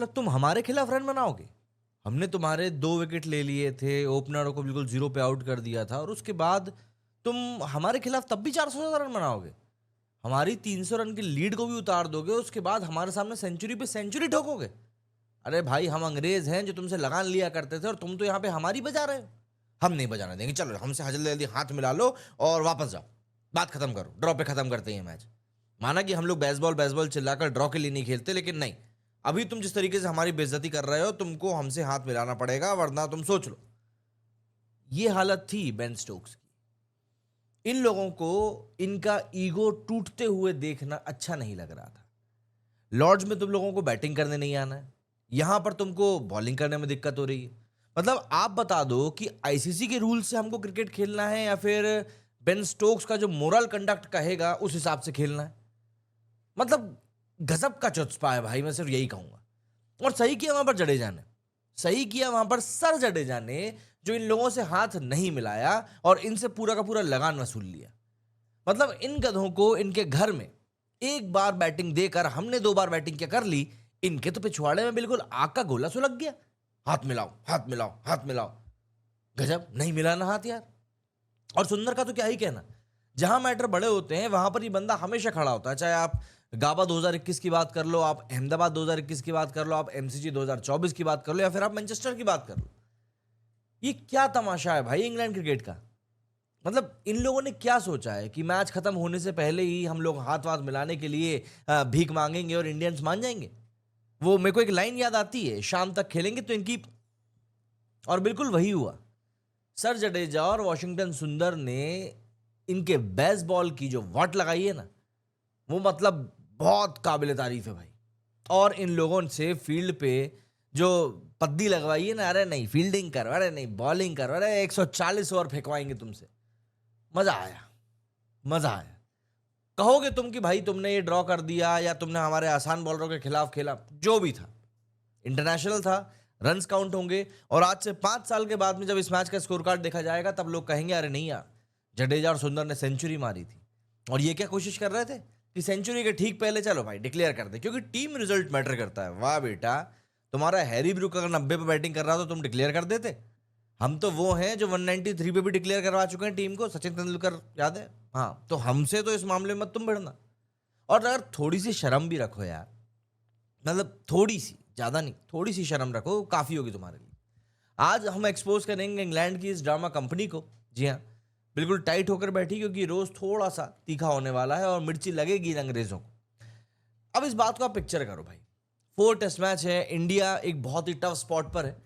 मतलब तुम हमारे खिलाफ रन बनाओगे? हमने तुम्हारे 2 विकेट ले लिए थे, ओपनरों को बिल्कुल जीरो पे आउट कर दिया था, और उसके बाद तुम हमारे खिलाफ तब भी 400 ज्यादा रन बनाओगे? हमारी 300 रन की लीड को भी उतार दोगे, उसके बाद हमारे सामने सेंचुरी पे सेंचुरी ठोकोगे? अरे भाई, हम अंग्रेज हैं जो तुमसे लगान लिया करते थे, और तुम तो यहाँ पे हमारी बजा रहे हो। हम नहीं बजाने देंगे, चलो हमसे जल्दी जल्दी हाथ मिला लो और वापस जाओ, बात खत्म करो, ड्रॉ पे खत्म करते हैं मैच। माना कि हम लोग बेसबॉल बेसबॉल चिल्लाकर ड्रॉ के लिए नहीं खेलते, लेकिन नहीं, अभी तुम जिस तरीके से हमारी बेइज्जती कर रहे हो, तुमको हमसे हाथ मिलाना पड़ेगा, वरना तुम सोच लो। ये हालत थी बेन स्टोक्स की। इन लोगों को इनका ईगो टूटते हुए देखना अच्छा नहीं लग रहा था। लॉर्ड्स में तुम लोगों को बैटिंग करने नहीं आना है, यहां पर तुमको बॉलिंग करने में दिक्कत हो रही है। मतलब आप बता दो कि आईसीसी के रूल से हमको क्रिकेट खेलना है, या फिर बेन स्टोक्स का जो मोरल कंडक्ट कहेगा उस हिसाब से खेलना है? मतलब गजब का चुस्पा है भाई, मैं सिर्फ यही कहूंगा। और सही किया वहां पर जडेजा ने, सही किया वहां पर सर जडेजा ने, जो इन लोगों से हाथ नहीं मिलाया और इनसे पूरा का पूरा लगान वसूल लिया। मतलब इन गधों को इनके घर में एक बार बैटिंग देकर हमने 2 बार बैटिंग क्या कर ली, इनके तो पिछवाड़े में बिल्कुल आग का गोला सुलग गया। हाथ मिलाओ, हाथ मिलाओ, हाथ मिलाओ। गजब, नहीं मिलाना हाथ यार। और सुंदर का तो क्या ही कहना, जहां मैटर बड़े होते हैं वहां पर ये बंदा हमेशा खड़ा होता है। चाहे आप गाबा 2021 की बात कर लो, आप अहमदाबाद 2021 की बात कर लो, आप एमसीजी 2024 की बात कर लो, या फिर आप मैनचेस्टर की बात कर लो। ये क्या तमाशा है भाई इंग्लैंड क्रिकेट का। मतलब इन लोगों ने क्या सोचा है कि मैच खत्म होने से पहले ही हम लोग हाथ वाथ मिलाने के लिए भीख मांगेंगे और इंडियंस मान जाएंगे? वो मेरे को एक लाइन याद आती है, शाम तक खेलेंगे तो इनकी। और बिल्कुल वही हुआ। सर जडेजा और वॉशिंगटन सुंदर ने इनके बेसबॉल की जो वाट लगाई है ना, वो मतलब बहुत काबिल तारीफ है भाई। और इन लोगों से फील्ड पे जो पद्दी लगवाई है ना, अरे नहीं फील्डिंग कर, अरे नहीं बॉलिंग कर, अरे 140 ओवर फेंकवाएंगे तुमसे। मजा आया, मजा आया। कहोगे तुम कि भाई तुमने ये ड्रॉ कर दिया, या तुमने हमारे आसान बॉलरों के खिलाफ खेला, जो भी था, इंटरनेशनल था, रन्स काउंट होंगे। और आज से 5 साल के बाद में जब इस मैच का स्कोर कार्ड देखा जाएगा, तब लोग कहेंगे अरे नहीं यार, जडेजा और सुंदर ने सेंचुरी मारी थी। और ये क्या कोशिश कर रहे थे कि सेंचुरी के ठीक पहले चलो भाई डिक्लेयर कर दे, क्योंकि टीम रिजल्ट मैटर करता है। वाह बेटा, तुम्हारा हैरी ब्रूक अगर 90 पे बैटिंग कर रहा था तो तुम डिक्लेयर कर देते। हम तो वो हैं जो 193 पे भी डिक्लेयर करवा चुके हैं टीम को, सचिन तेंदुलकर, याद है? हाँ, तो हमसे तो इस मामले में मत तुम भिड़ना। और अगर थोड़ी सी शर्म भी रखो यार, मतलब थोड़ी सी, ज्यादा नहीं, थोड़ी सी शर्म रखो, काफी होगी तुम्हारे लिए। आज हम एक्सपोज करेंगे इंग्लैंड की इस ड्रामा कंपनी को। जी हाँ, बिल्कुल टाइट होकर बैठी, क्योंकि रोज थोड़ा सा तीखा होने वाला है और मिर्ची लगेगी इन अंग्रेजों को। अब इस बात को आप पिक्चर करो भाई, 4 टेस्ट मैच है, इंडिया एक बहुत ही टफ स्पॉट पर है,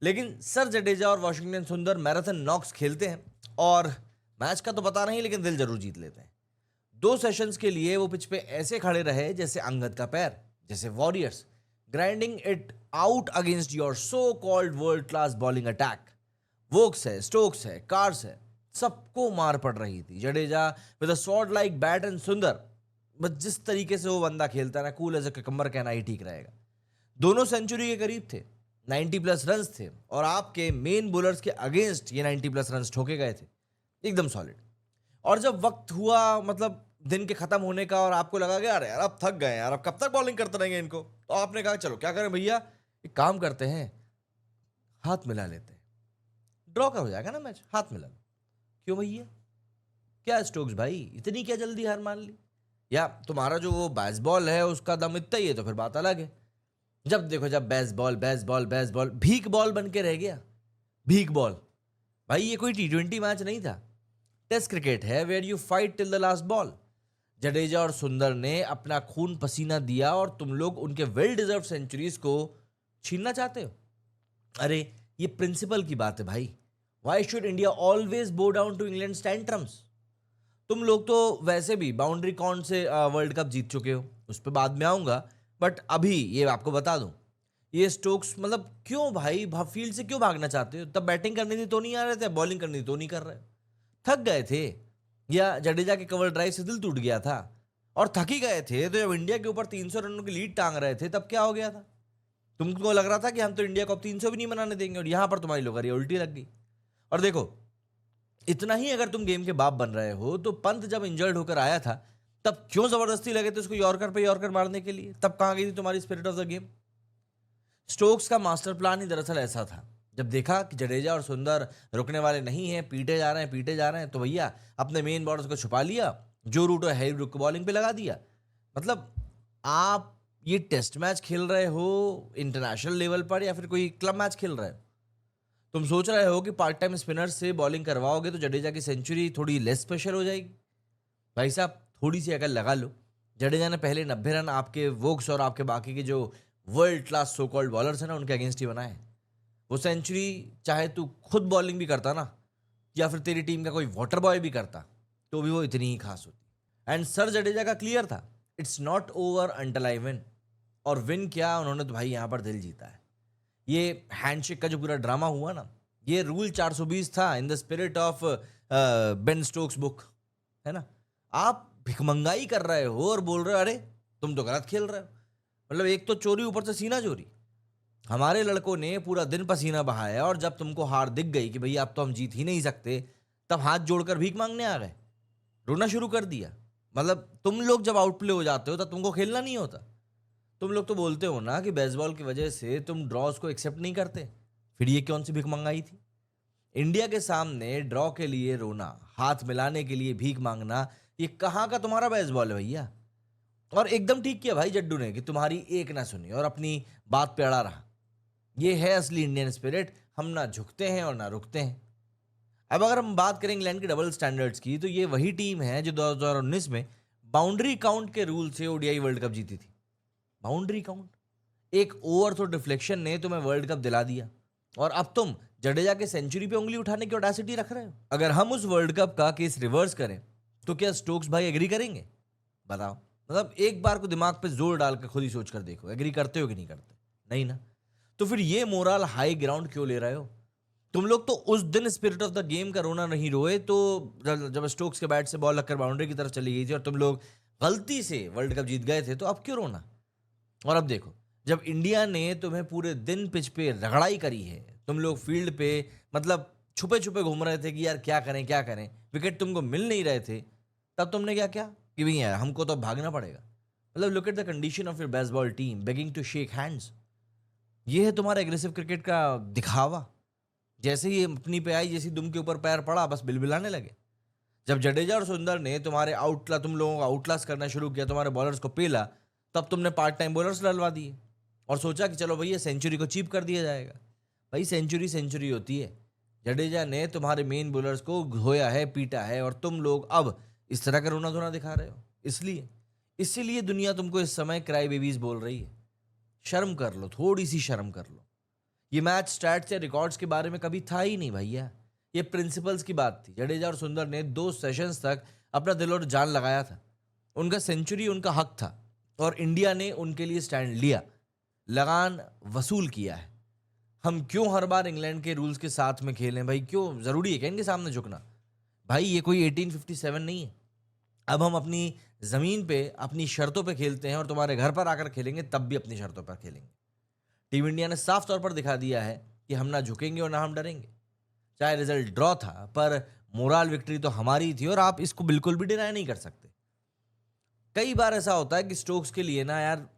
लेकिन सर जडेजा और वॉशिंगटन सुंदर मैराथन नॉक्स खेलते हैं, और मैच का तो पता नहीं लेकिन दिल जरूर जीत लेते हैं। 2 सेशंस के लिए वो पिच पे ऐसे खड़े रहे जैसे अंगद का पैर, जैसे warriors, grinding it out against your so called world class bowling attack. Woakes है, स्टोक्स है, कार्स है, सबको मार पड़ रही थी। Jadeja with a sword like bat, and सुंदर, बस जिस तरीके से वो बंदा खेलता है ना, कूल एज अ ककम्बर कहना ही ठीक रहेगा। दोनों सेंचुरी के करीब थे, 90+ रन्स थे, और आपके मेन बॉलर्स के अगेंस्ट ये 90+ रन्स ठोके गए थे, एकदम सॉलिड। और जब वक्त हुआ, मतलब दिन के खत्म होने का, और आपको लगा कि यार यार अब थक गए यार, अब कब तक बॉलिंग करते रहेंगे इनको, तो आपने कहा चलो क्या करें भैया, एक काम करते हैं, हाथ मिला लेते हैं, ड्रॉ का हो जाएगा ना मैच, हाथ मिला लो। क्यों भैया, क्या स्टोक्स भाई इतनी क्या जल्दी हार मान ली? या तुम्हारा जो वो बेसबॉल है उसका दम इतना ही है तो फिर बात अलग है। जब देखो जब बेसबॉल बेसबॉल बेसबॉल भीख बॉल बन के रह गया, भीख बॉल। भाई ये कोई T20 मैच नहीं था, टेस्ट क्रिकेट है, where you fight till the last ball. Jadeja और सुंदर ने अपना खून पसीना दिया, और तुम लोग उनके वेल डिजर्व सेंचुरीज को छीनना चाहते हो? अरे ये प्रिंसिपल की बात है भाई। Why should India always bow down to England tantrums? तुम लोग तो वैसे भी बाउंड्री कौन से वर्ल्ड कप जीत चुके हो, उस पर बाद में आऊंगा, बट अभी ये आपको बता दूं, ये स्टोक्स मतलब क्यों भाई फील्ड से क्यों भागना चाहते हो? तब बैटिंग करनी थी तो नहीं आ रहे थे, बॉलिंग करनी थी तो नहीं कर रहे हो? थक गए थे, या जडेजा के कवर ड्राइव से दिल टूट गया था? और थक ही गए थे तो जब इंडिया के ऊपर 300 रनों की लीड टांग रहे थे तब क्या हो गया था? तुमको लग रहा था कि हम तो इंडिया को अब 300 भी नहीं बनाने देंगे, और यहां पर तुम्हारी लोग उल्टी लग गई। और देखो, इतना ही अगर तुम गेम के बाप बन रहे हो, तो पंत जब इंजर्ड होकर आया था तब क्यों जबरदस्ती लगे थे उसको यॉर्कर पे यॉर्कर मारने के लिए? तब कहां गई थी तुम्हारी spirit of the game? Stokes का मास्टर प्लान ही दरअसल ऐसा था। जब देखा कि जडेजा और सुंदर रुकने वाले नहीं हैं, पीटे जा रहे हैं, तो भैया अपने मेन बॉलर्स को छुपा लिया, जो रूट और हैरी ब्रूक को बॉलिंग पे लगा दिया। मतलब आप ये टेस्ट मैच खेल रहे हो इंटरनेशनल लेवल पर या फिर कोई क्लब मैच खेल रहे हो? तुम सोच रहे हो कि पार्ट टाइम स्पिनर से बॉलिंग करवाओगे तो जडेजा की सेंचुरी थोड़ी लेस स्पेशल हो जाएगी? भाई साहब, थोड़ी सी अकल लगा लो। जडेजा ने पहले 90 रन आपके वोक्स और आपके बाकी के जो world class so called bowlers हैं ना, उनके अगेंस्ट ही बनाए। वो सेंचुरी चाहे तू खुद बॉलिंग भी करता ना, या फिर तेरी टीम का कोई वाटर बॉय भी करता, तो भी वो इतनी ही खास होती। एंड सर जडेजा का क्लियर था, it's not over until I win. और विन क्या, उन्होंने तो भाई यहाँ पर दिल जीता है। ये हैंडशेक का जो पूरा ड्रामा हुआ ना, ये रूल 420 था in the spirit of Ben Stokes book, है ना। आप भिखमंगाई कर रहे हो और बोल रहे हो अरे तुम तो गलत खेल रहे हो। मतलब एक तो चोरी, ऊपर से सीना चोरी। हमारे लड़कों ने पूरा दिन पसीना बहाया और जब तुमको हार दिख गई कि भैया अब तो हम जीत ही नहीं सकते, तब हाथ जोड़कर भीख मांगने आ गए, रोना शुरू कर दिया। मतलब तुम लोग जब आउट प्ले हो जाते हो तब तुमको खेलना नहीं होता। तुम लोग तो बोलते हो ना कि बेसबॉल की वजह से तुम ड्रॉज को एक्सेप्ट नहीं करते। फिर ये कौन सी भीख मंगाई थी? इंडिया के सामने ड्रॉ के लिए रोना, हाथ मिलाने के लिए भीख मांगना, ये कहाँ का तुम्हारा बेसबॉल है भैया? और एकदम ठीक किया भाई जड्डू ने कि तुम्हारी एक ना सुनी और अपनी बात पे अड़ा रहा। ये है असली इंडियन स्पिरिट। हम ना झुकते हैं और ना रुकते हैं। अब अगर हम बात करें इंग्लैंड के डबल स्टैंडर्ड्स की, तो ये वही टीम है जो 2019 में बाउंड्री काउंट के रूल से ओडीआई वर्ल्ड कप जीती थी। बाउंड्री काउंट, एक ओवर थ्रो डिफ्लेक्शन ने तुम्हें वर्ल्ड कप दिला दिया, और अब तुम जडेजा के सेंचुरी पे उंगली उठाने की ऑडेसिटी रख रहे हो। अगर हम उस वर्ल्ड कप का केस रिवर्स करें तो क्या स्टोक्स भाई एग्री करेंगे? बताओ। मतलब एक बार को दिमाग पे जोर डाल के खुद ही सोच कर देखो, एग्री करते हो कि नहीं करते? नहीं ना। तो फिर ये मोरल हाई ग्राउंड क्यों ले रहे हो? तुम लोग तो उस दिन स्पिरिट ऑफ द गेम का रोना नहीं रोए, तो जब स्टोक्स के बैट से बॉल लगकर बाउंड्री की तरफ चली गई थी और तुम लोग गलती से वर्ल्ड कप जीत गए थे, तो अब क्यों रोना? और अब देखो, जब इंडिया ने तुम्हें पूरे दिन पिच पे रगड़ाई करी है, तुम लोग फील्ड पे मतलब छुपे छुपे घूम रहे थे कि यार क्या करें क्या करें, विकेट तुमको मिल नहीं रहे थे, तब तुमने क्या किया कि भैया हमको तो भागना पड़ेगा। मतलब look at the condition of your baseball team begging to shake hands. ये है तुम्हारा एग्रेसिव क्रिकेट का दिखावा। जैसे ही अपनी पे आई, जैसे दुम के ऊपर पैर पड़ा, बस बिलबिलाने लगे। जब जडेजा और सुंदर ने तुम लोगों को आउटक्लास करना शुरू किया, तुम्हारे बॉलर्स को पेला, तब तुमने पार्ट टाइम बॉलर्स डलवा दिए और सोचा कि चलो भैया सेंचुरी को चीप कर दिया जाएगा। भाई सेंचुरी सेंचुरी होती है। जडेजा ने तुम्हारे मेन बॉलर्स को धोया है, पीटा है, और तुम लोग अब इस तरह का रोना धोना दिखा रहे हो। इसलिए इसीलिए दुनिया तुमको इस समय क्राई बेबीज बोल रही है। शर्म कर लो, थोड़ी सी शर्म कर लो। ये मैच स्टैट्स या रिकॉर्ड्स के बारे में कभी था ही नहीं भैया। ये प्रिंसिपल्स की बात थी। जडेजा और सुंदर ने 2 सेशंस तक अपना दिल और जान लगाया था। उनका सेंचुरी उनका हक था और इंडिया ने उनके लिए स्टैंड लिया, लगान वसूल किया है। हम क्यों हर बार इंग्लैंड के रूल्स के साथ में खेलें भाई? क्यों जरूरी है क्या इनके सामने झुकना? भाई ये कोई 1857 नहीं है। अब हम अपनी जमीन पे अपनी शर्तों पे खेलते हैं और तुम्हारे घर पर आकर खेलेंगे तब भी अपनी शर्तों पर खेलेंगे। टीम इंडिया ने साफ तौर पर दिखा दिया है कि हम ना झुकेंगे और ना हम डरेंगे। चाहे रिजल्ट ड्रॉ था, पर मोरल विक्ट्री तो हमारी थी और आप इसको बिल्कुल भी डिनाई नहीं कर सकते। कई बार ऐसा होता है कि स्टोक्स के लिए ना यार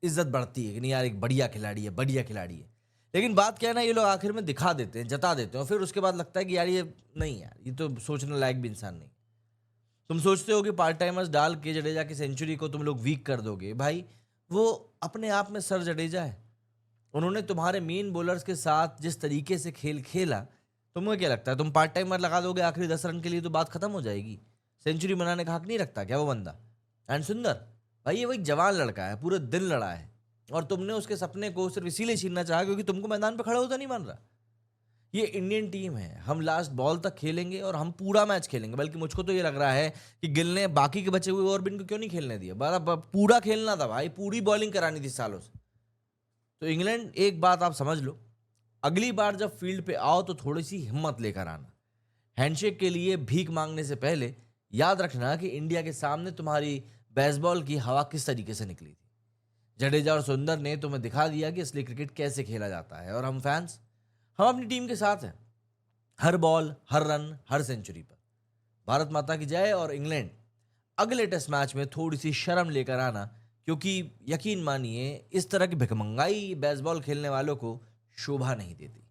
इज्जत बढ़ती है कि नहीं यार एक बढ़िया खिलाड़ी है, बढ़िया खिलाड़ी है। लेकिन बात क्या है ना, ये लोग आखिर में दिखा देते हैं, जता देते हैं, और फिर उसके बाद लगता है कि यार ये नहीं, यार ये तो सोचने लायक भी इंसान नहीं। तुम सोचते हो कि पार्ट टाइमर्स डाल के जडेजा की सेंचुरी को तुम लोग वीक कर दोगे। भाई वो अपने आप में सर जडेजा है। उन्होंने तुम्हारे मेन बॉलर्स के साथ जिस तरीके से खेल खेला, तुम्हें क्या लगता है तुम पार्ट टाइमर लगा दोगे आखिरी 10 रन के लिए तो बात खत्म हो जाएगी? सेंचुरी बनाने का हक नहीं रखता क्या वो बंदा? एंड सुंदर भाई, ये वो एक जवान लड़का है, पूरे दिन लड़ा है, और तुमने उसके सपने को सिर्फ इसीलिए छीनना चाहा क्योंकि तुमको मैदान पे खड़ा होता नहीं मान रहा। ये इंडियन टीम है, हम लास्ट बॉल तक खेलेंगे और हम पूरा मैच खेलेंगे। बल्कि मुझको तो ये लग रहा है कि गिल ने बाकी के बचे हुए और भी इनको क्यों नहीं खेलने दिया। पूरा खेलना था भाई, पूरी बॉलिंग करानी थी सालों से। तो इंग्लैंड, एक बात आप समझ लो, अगली बार जब फील्ड पे आओ तो थोड़ी सी हिम्मत लेकर आना। हैंडशेक के लिए भीख मांगने से पहले याद रखना कि इंडिया के सामने तुम्हारी बेसबॉल की हवा किस तरीके से निकली थी। जडेजा और सुंदर ने तुम्हें दिखा दिया कि असली क्रिकेट कैसे खेला जाता है, और हम फैंस, हम अपनी टीम के साथ हैं, हर बॉल, हर रन, हर सेंचुरी पर। भारत माता की जय। और इंग्लैंड, अगले टेस्ट मैच में थोड़ी सी शर्म लेकर आना, क्योंकि यकीन मानिए इस तरह की भिखमंगाई बेसबॉल खेलने वालों को शोभा नहीं देती।